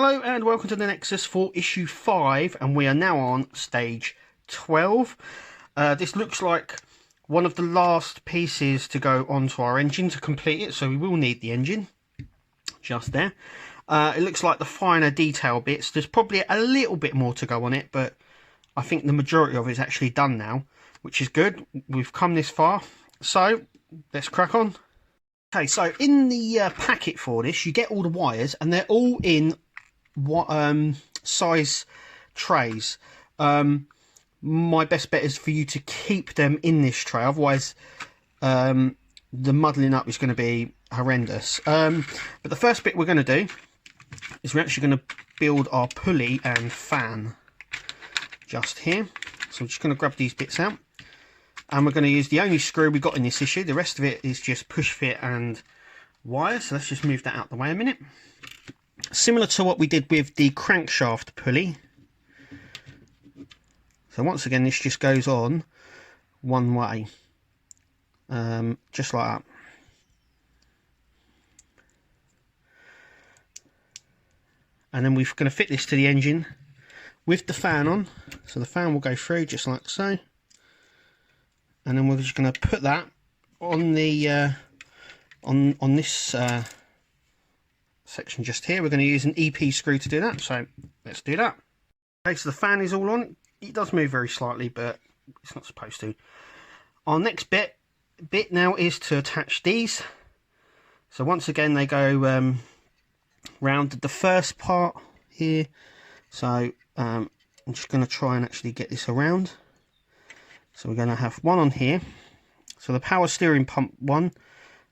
Hello and welcome to the Nexus for issue 5, and we are now on stage 12. This looks like one of the last pieces to go onto our engine to complete it, so we will need the engine just there. It looks like the finer detail bits, there's probably a little bit more to go on it, but I think the majority of it is actually done now, which is good. We've come this far, so let's crack on. Okay, so in the packet for this, you get all the wires, and they're all in what size trays. My best bet is for you to keep them in this tray, otherwise the muddling up is going to be horrendous. But the first bit we're going to do is we're actually going to build our pulley and fan just here. So I'm just going to grab these bits out, and we're going to use the only screw we got in this issue. The rest of it is just push fit and wires. So let's just move that out the way a minute. Similar to what we did with the crankshaft pulley. So once again, this just goes on one way, just like that. And then we're going to fit this to the engine with the fan on. So the fan will go through just like so. And then we're just going to put that on the on this section just here. We're going to use an EP screw to do that, so let's do that. Okay, so the fan is all on. It does move very slightly, but it's not supposed to. Our next bit now is to attach these. So once again, they go round the first part here. So I'm just going to try and actually get this around. So we're going to have one on here. So the power steering pump one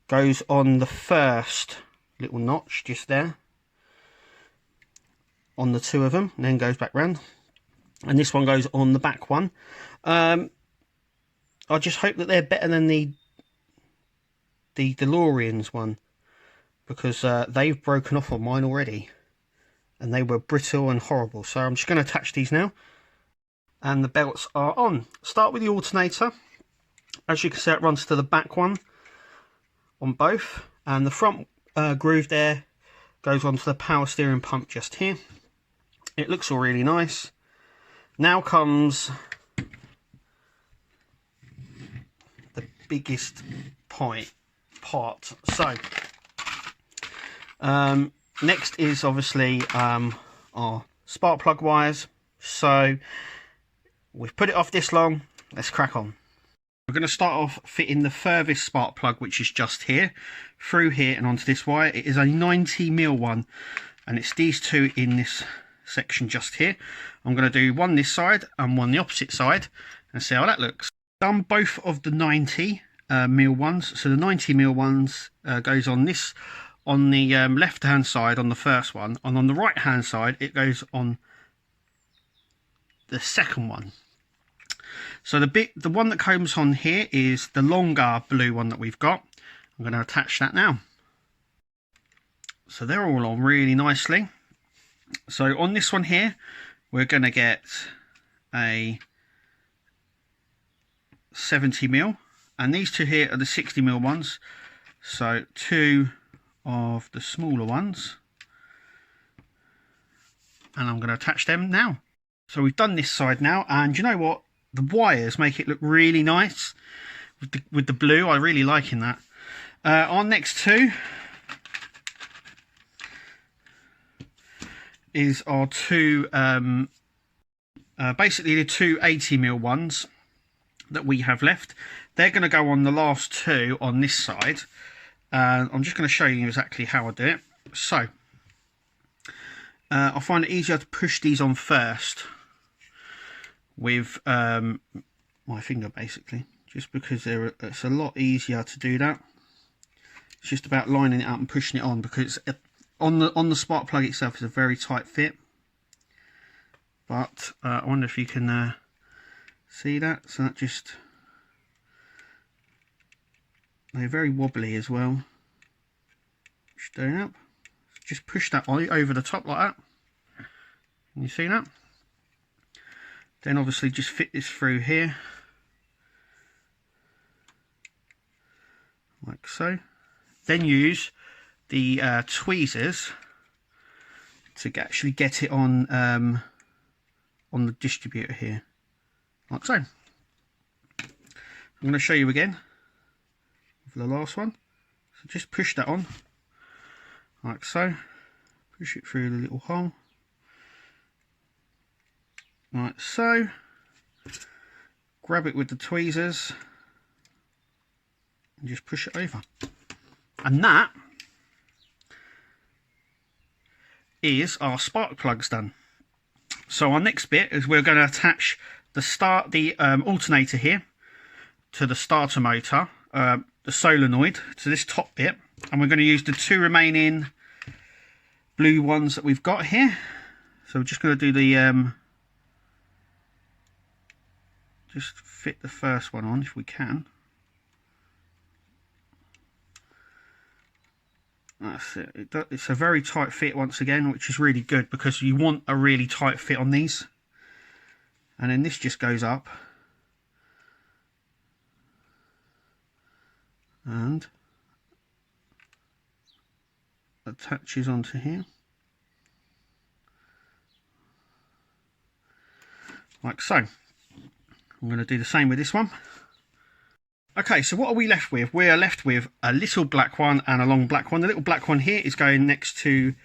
goes on the first little notch just there on the two of them, and then goes back round, and this one goes on the back one. I just hope that they're better than the DeLorean's one, because they've broken off on mine already and they were brittle and horrible. So I'm just going to attach these now, and the belts are on. Start with the alternator. As you can see, it runs to the back one on both, and the front groove there goes onto the power steering pump just here. It looks all really nice. Now comes the biggest part. So next is obviously our spark plug wires. So we've put it off this long. Let's crack on. We're going to start off fitting the furthest spark plug, which is just here, through here and onto this wire. It is a 90mm one, and it's these two in this section just here. I'm going to do one this side and one the opposite side and see how that looks. Done both of the 90mm ones. So the 90mm ones goes on this, on the left hand side on the first one, and on the right hand side it goes on the second one. So the one that comes on here is the longer blue one that we've got. I'm going to attach that now. So they're all on really nicely. So on this one here, we're going to get a 70mm, and these two here are the 60mm ones. So two of the smaller ones, and I'm going to attach them now. So we've done this side now, and you know what? The wires make it look really nice with the blue. I'm really liking that. Our next two is our two, basically the two 80mm ones that we have left. They're going to go on the last two on this side. I'm just going to show you exactly how I do it. So I find it easier to push these on first with my finger, basically, just because it's a lot easier to do that. It's just about lining it up and pushing it on, because on the spark plug itself is a very tight fit. But I wonder if you can see that. So that just, they're very wobbly as well. Just doing up, just push that over the top like that. Can you see that? Then obviously just fit this through here, like so. Then use the tweezers to actually get it on the distributor here, like so. I'm going to show you again for the last one. So just push that on, like so. Push it through the little hole, like so. Grab it with the tweezers and just push it over. And that is our spark plugs done. So our next bit is we're going to attach the alternator here to the starter motor, the solenoid to this top bit, and we're going to use the 2 remaining blue ones that we've got here. So we're just going to do the just fit the first one on if we can. That's it. It's a very tight fit once again, which is really good because you want a really tight fit on these. And then this just goes up and attaches onto here, like so. I'm going to do the same with this one. Okay, so what are we left with? We are left with a little black one and a long black one. The little black one here is going next to,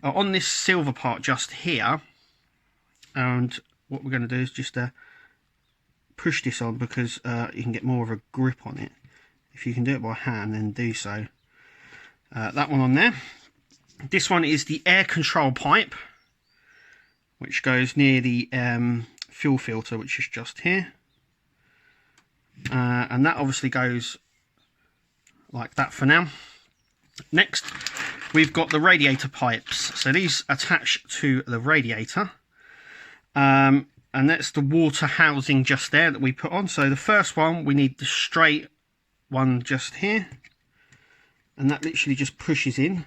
on this silver part just here. And what we're going to do is just push this on because you can get more of a grip on it. If you can do it by hand, then do so. That one on there. This one is the air control pipe, which goes near the fuel filter, which is just here. And that obviously goes like that for now. Next, we've got the radiator pipes. So these attach to the radiator. And that's the water housing just there that we put on. So the first one, we need the straight one just here. And that literally just pushes in.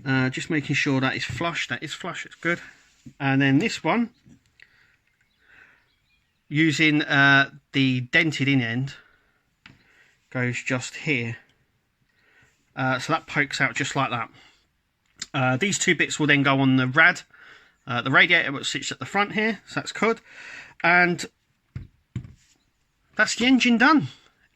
Just making sure that is flush. That is flush, it's good. And then this one, using the dented in end, goes just here. So that pokes out just like that. These 2 bits will then go on the radiator which sits at the front here, so that's good. And that's the engine done,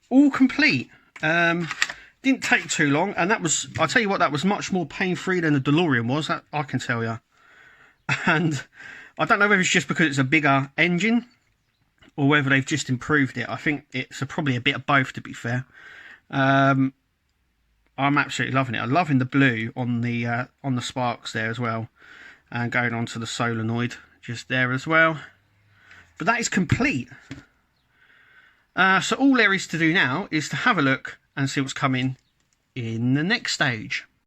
all complete. Didn't take too long, and that was, I'll tell you what, that was much more pain-free than the DeLorean was, that I can tell you. And I don't know whether it's just because it's a bigger engine or whether they've just improved it. I think it's probably a bit of both, to be fair. I'm absolutely loving it. I'm loving the blue on the sparks there as well, and going on to the solenoid just there as well. But that is complete. So all there is to do now is to have a look and see what's coming in the next stage.